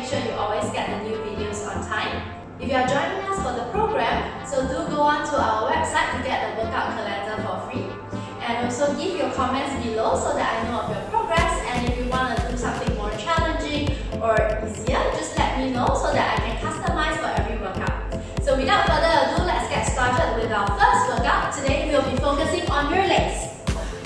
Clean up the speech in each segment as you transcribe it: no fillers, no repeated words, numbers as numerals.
sure you always get the new videos on time. If you are joining us for the program, so do go on to our website to get the workout calendar for free. And also give your comments below so that I know of your progress, and if you want to do something more challenging or easier, just let me know so that I can customize for every workout. So without further ado, let's get started with our first workout. Today we'll be focusing on your legs.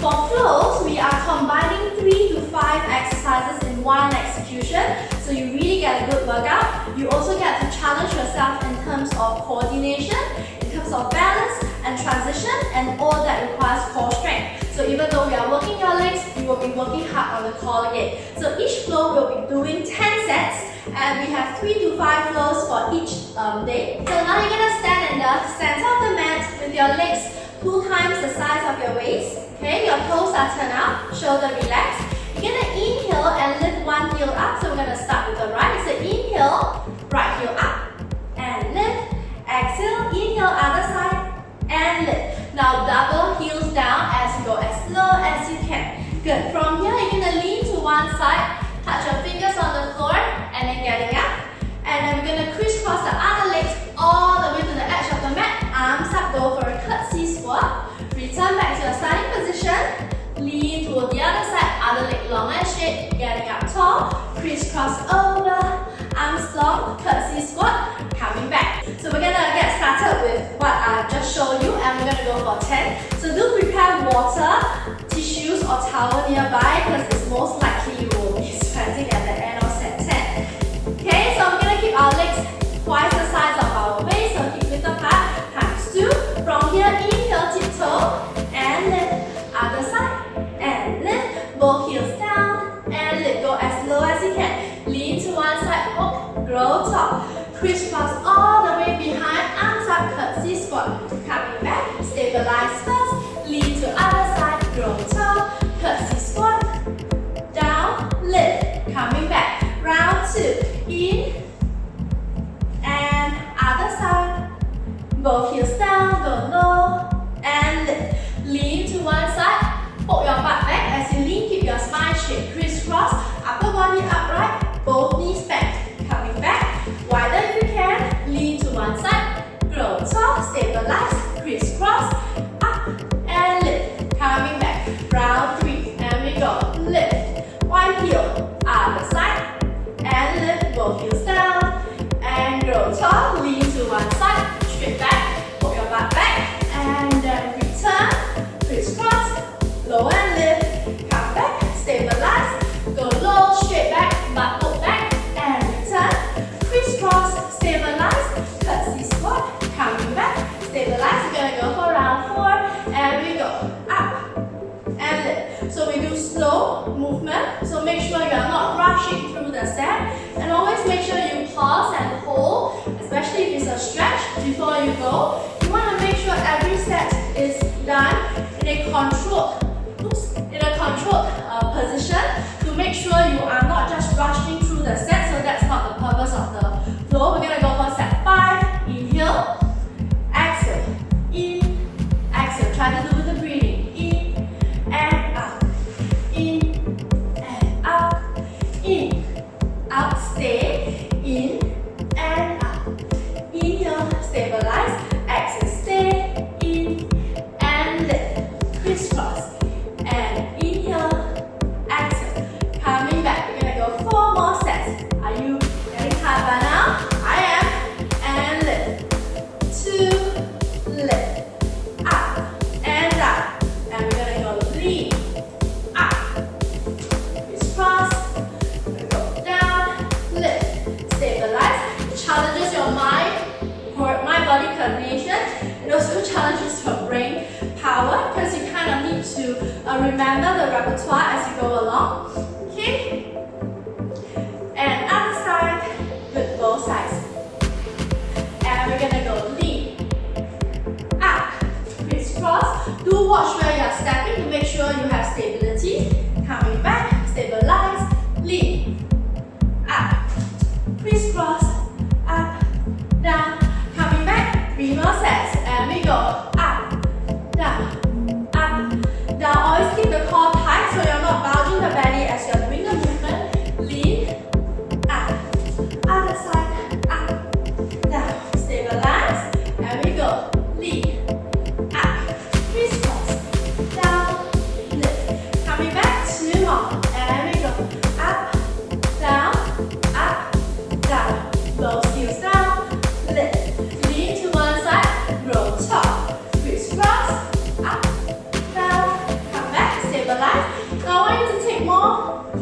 For flows, we are combining 3 to 5 exercises in one execution, so you really get a good workout. You also get to challenge yourself in terms of coordination, in terms of balance and transition, and all that requires core strength. So even though we are working your legs, you will be working hard on the core again. So each flow will be doing 10 sets, and we have 3 to 5 flows for each day. So now you're going to stand in the center of the mat with your legs 2 times the size of your waist. Okay, your toes are turned out, shoulder relaxed. You're going to inhale and lift one heel up. So we're going to start with the right. So inhale, right heel up and lift. Exhale, inhale, other side and lift. Now double heels down as you go as slow as you can. Good. From here, you're going to lean to one side, touch your fingers on the floor, and then getting up. And then we're going to crisscross the other legs all the way to the edge of the mat. Arms up, go for a curtsy squat. Return back to your starting position. Lean to the other side, other leg long and straight. Getting up tall, crisscross over, arms long, curtsy squat, coming back. So we're going to get started with what I just showed you, and we're going to go for 10. So do prepare water, tissues or towel nearby, because it's most likely you will be sweating at the end of set 10. Okay, so we're going to keep our legs twice the size of our waist, so hip width apart, times 2. From here, inhale, tiptoe, and lift. Other side, and lift. Both heels down, and lift. Go as low as you can. Lean to one side, hook, grow tall. Crisscross all the way behind, arms up, curtsy squat. Coming back, stabilize first. Lean to other side, grow tall. Curtsy squat, down, lift. Coming back, round 2. In, and other side. Both heels down, go low, and lift. Lean to one side, hold your butt back as you lean, keep your spine straight, crisscross, upper body upright, both knees bent. Coming back, wider if you can, lean to one side, grow tall, stabilize, crisscross, up and lift. Coming back, round 3, and we go, lift, one heel, other side, and lift, both heels down, and grow tall, lean to one side, straight back, hold your butt back, and then return, crisscross, low and lift, come back, stabilize, go low, straight back, butt put back, and return, crisscross, stabilize, curtsy squat, coming back, stabilize. We're gonna go for round 4, and we go up and lift. So we do slow movement, so make sure you are not rushing through the set, and always make sure you pause and hold, especially if it's a stretch before you go. You want to make sure every set is done in a controlled position to make sure you are not just rushing through the set, so that's not the purpose of the flow. We're going to go for set 5, inhale, exhale, in, exhale, try to do with the breathing, in and out, in and out, in, out, stay, in and out, inhale, stabilize, exhale, stay, in and lift, crisscross, and inhale, exhale, coming back. We're gonna go 4 more sets. Are you getting tired by now? I am. And lift, 2, lift, up and down, and we're gonna go lean, up, crisscross, we're gonna go down, lift, stabilize. It challenges your mind body coordination. It also challenges your brain power, because you kind of need to remember the repertoire as you go along. Okay? And other side with both sides. And we're gonna go lean, up, crisscross. Do watch where you are stepping to make sure you have stability. Coming back, stabilize, lean, up, crisscross, up, down. Coming back, 3 more sets, and we go up, down, up, down. Always keep the core tight so you're not bulging the belly as you're doing the movement. Lean, up,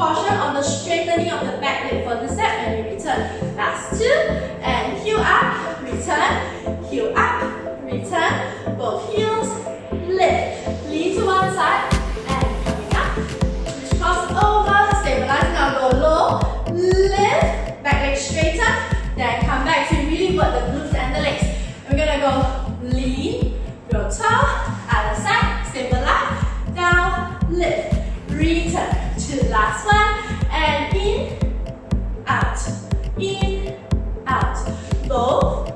caution on the straightening of the back leg for this set when you return. Last 2, and heel up, return, heel up, return, both heels, lift, lean to one side, and coming up, crisscross over, stabilize, now go low, lift, back leg straighten, then come back to really work the glutes and the legs. And we're gonna go lean, grow tall, other side, stabilize, down, lift, return to last one, and in, out, both,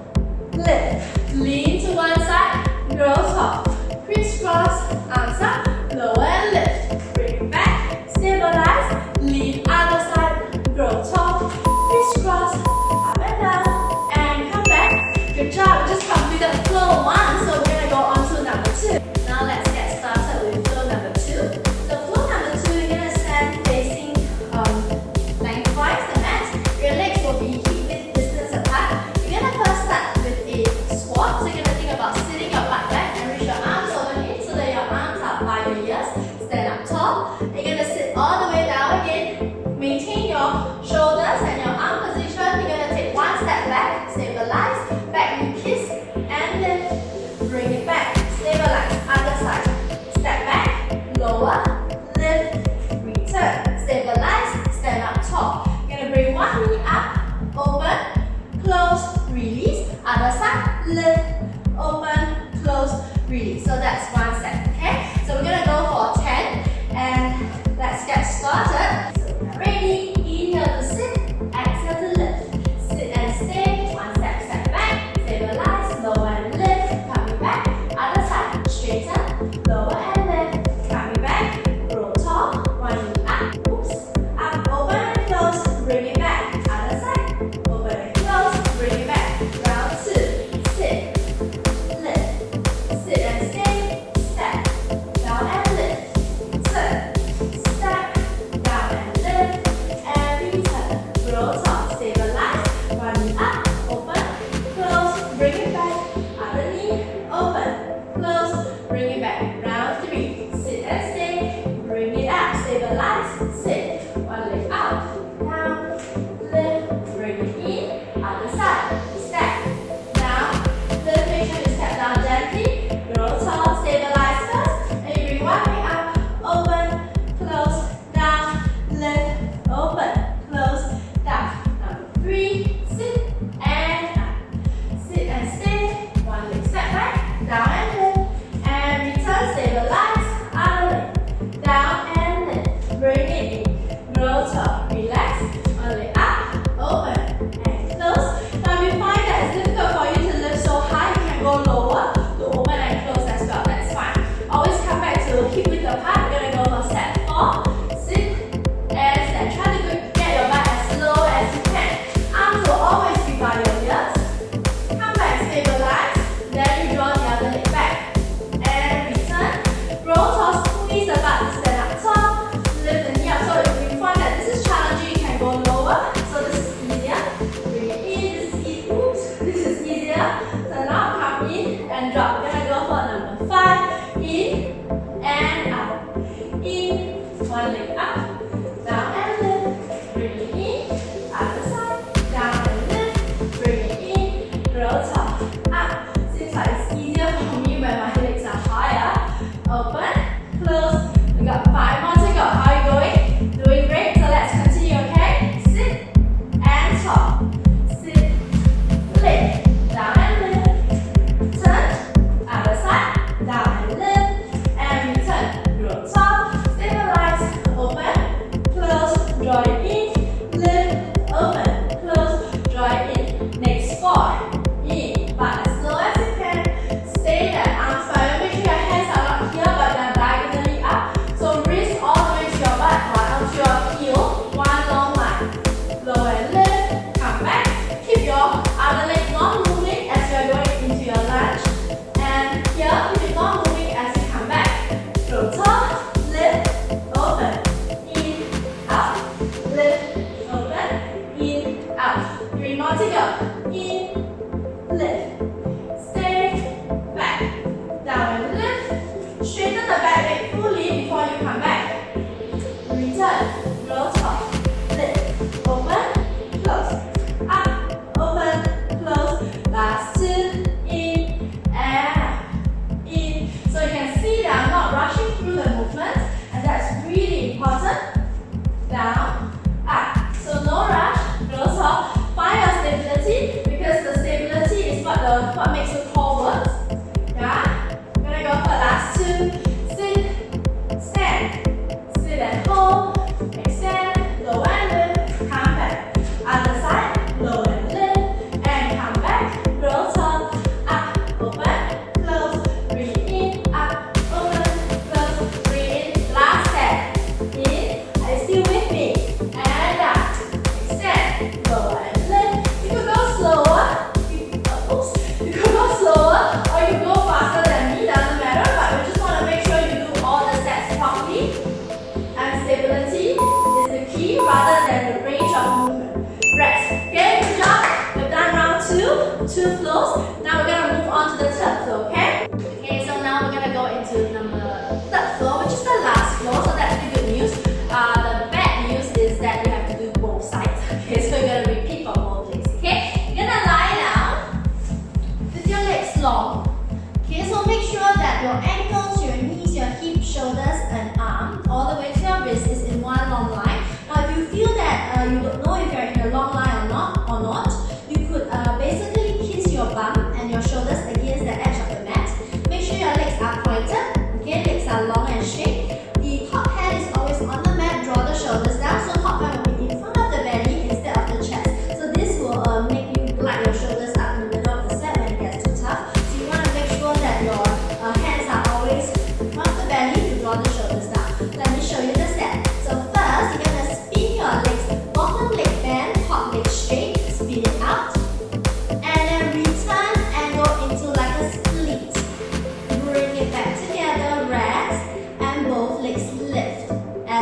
lift, lean to one side, grow tall, crisscross, arms up, lower and lift, bring it back, stabilize, lean other side, grow tall, crisscross, up and down, and come back. Good job, we just completed flow 1, so we're gonna go on to number 2. Now let's get started with flow number 2. So flow number 2, you're gonna stand facing lengthwise the mat. Your legs will be hip distance apart. You're gonna first start with a squat. So you're gonna think about sitting your butt back and reach your arms overhead so that your arms are by your ears. Stand up tall. You're gonna sit all the way down again. Maintain your shoulders and your arm position. You're gonna take one step back, stabilize, back knee kiss, and lift. Bring it back, stabilize, other side. Step back, lower, lift, return, stabilize, stand up tall. You're gonna bring one knee up, open, close, release, other side, lift, open, close, release. So that's one set, okay? So we're gonna go for 10, and let's get started. So we're ready, inhale to sit, exhale to lift. Sit and stay, one step, step back, stabilize, lower and lift, coming back, other side, straighten, lower and lift, coming back, grow tall, one knee up, oops, up, open and close, bring it back, other side, open and close, bring it back, round 2, sit, lift, sit and stay, step, down and lift, turn, step, down and lift, and return, grow tall, stabilize, one knee up, open, close, bring it back, other knee, open, close, bring it back, round 3, sit and stay, bring it up, stabilize, sit, one leg out, down, lift, bring it in, other side, step, down, lift, make sure you step down gently, grow tall, stabilize first, and you bring one leg up, open, close, down, lift, open, close, down. Number 3, sit and up, sit and stay, one leg step back, down and lift, and return, stabilize, other leg, down and lift, bring it in, grow tall, relax, one leg up, open, and close. Now if you find that it's difficult for you to lift so high, you can go lower to open and close as well, that's fine. Always come back to hip width apart. We're gonna go for set 4, sit, and stand. Try to get your butt as low as you can. Arms will always be by your ears. Come back, stabilize, then you draw the other leg back. And return, grow tall, squeeze the butt to stand up tall, lift the knee up. So if you find that this is challenging, you can go lower. So this is easier. Bring it in, this is easy. Oops, this is easier. So now come in and drop. We're gonna go for number 5. In and out. In, one leg up, down and lift. Bring it in, other side, down and lift. Bring it in, grow tall, up. Seems like it's easier for me when my legs are higher. Open, close. We got 5 more to go. How are you going? Doing great. So let's continue, okay? Sit and tall. Sit, lift, down and lift. Turn, other side, down and lift, and return. Grow tall, stabilize, open, close, draw it in, lift, open, close, draw it in. Next 4, in, but as low as you can. Stay there, arms by. Make sure your hands are not here, but they're diagonally up. So wrist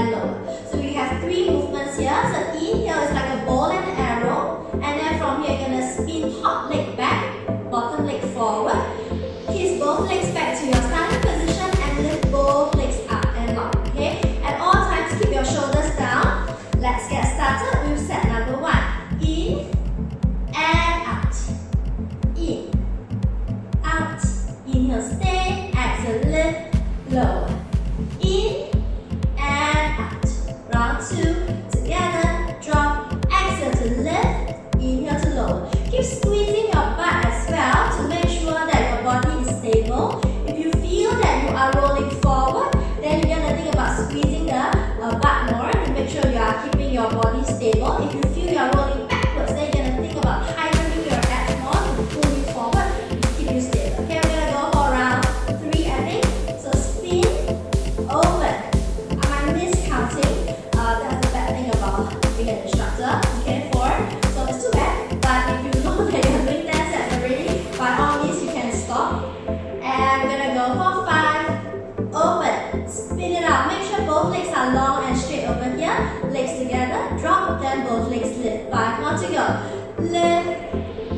and lower. So we have 3 movements here. So inhale is like a bow and arrow, and then from here you're gonna spin top leg back, bottom leg forward. Kiss both legs back to your starting position and lift both legs up and up. Okay? At all times, keep your shoulders down. Let's get started with set number 1. In and out. In, out. Inhale, stay. Exhale, lift, lower. In and out. Round 2. Together, drop. Exhale to lift. Inhale to lower. Keep squeezing your butt as well to make sure that your body is stable. If you feel that you are rolling forward, then you're gonna think about squeezing the butt more to make sure you are keeping your body stable. If you feel you are rolling backwards, then you're gonna think about tightening your abs more to pull you forward to keep you stable. Okay, we're gonna go for round 3, I think. So spin, open. I miss counting. That's the bad thing about being an instructor. Okay, 4. So it's too bad. But if you know that you're doing 10 sets already, by all means you can stop. And we're gonna go for 5. Open. Spin it out. Make sure both legs are long and straight over here. Legs together. Drop. Then both legs lift. 5 more to go. Lift.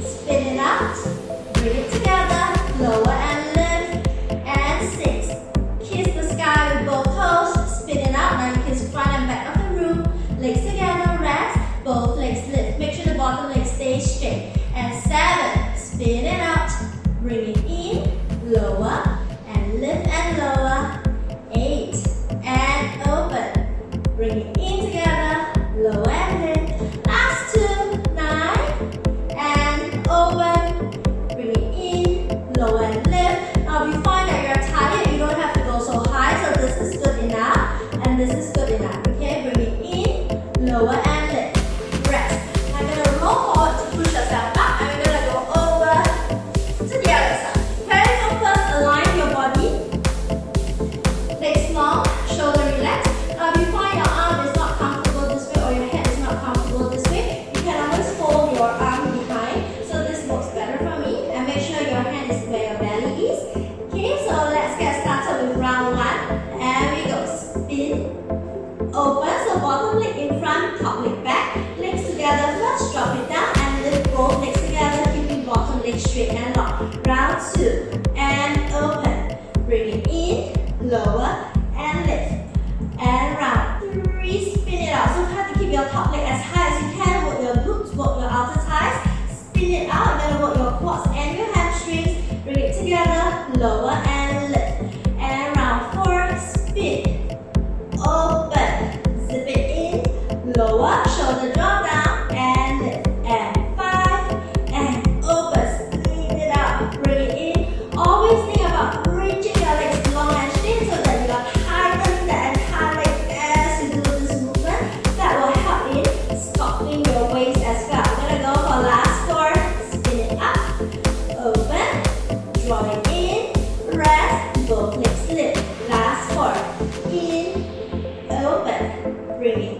Spin it out. Bring it together. Lower and lift. And 6. Kiss the sky with both toes. Spin it out. Now you kiss front and back of the room. Legs together. Rest. Both legs lift. Make sure the bottom leg stays straight. And 7. Spin it out. Bring it in. Lower. And lift and lower. 8. And open. Bring it in together. Lower and lift. Last 2. 9. And open. Bring it in. Lower and lift. Now if you find that you're tired, you don't have to go so high. So this is good enough. And this is good enough. Okay, bring it in. Lower and lift. Rest. Now you're going to roll forward to push yourself up. And we're going to go over to the other side. Okay, so first align your body. Legs long, shoulder relaxed. Now if you find your arm is not comfortable this way or your head is not comfortable this way, you can always fold your arm behind. So this looks better for me. And make sure your hand is where your belly is. Okay, so let's get started with round 1. And we go. Spin. Open. So bottom leg in front, top leg back. Legs together first. Drop it down and lift both legs together, keeping bottom leg straight and long. Round 2. And open. Bring it in. Lower. And lift. And round 3. Spin it out. So try to keep your top leg as high as you can. Work your glutes, work your outer thighs. Spin it out. You're going to work your quads and your hamstrings. Bring it together. Lower and lift. And round 4. Spin. Open. Zip it in. Lower. Shoulder draw down. And lift. And 5. And open. Spin it out. Bring it in. Always think about reaching your legs long and straight so that you are tighten the entire leg as you do this movement. That will help in stopping your waist as well. We're gonna go for last 4. Spin it up. Open. Draw it in. Rest. Both legs lift. Last 4. In. Open. Bring it